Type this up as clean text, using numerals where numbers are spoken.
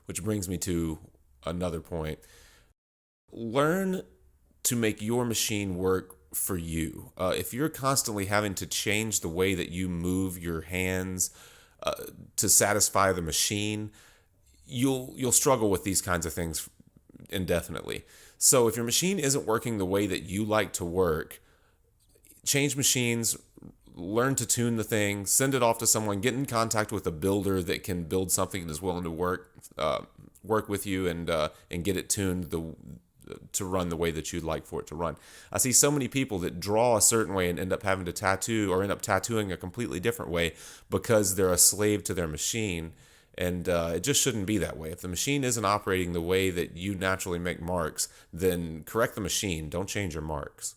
which brings me to another point. Learn to make your machine work for you. If you're constantly having to change the way that you move your hands uh, to satisfy the machine, you'll struggle with these kinds of things indefinitely. So if your machine isn't working the way that you like to work, change machines, learn to tune the thing, send it off to someone, get in contact with a builder that can build something that is willing to work with you and get it tuned to run the way that you'd like for it to run. I see so many people that draw a certain way and end up having to tattoo or end up tattooing a completely different way because they're a slave to their machine. And it just shouldn't be that way. If the machine isn't operating the way that you naturally make marks, then correct the machine. Don't change your marks.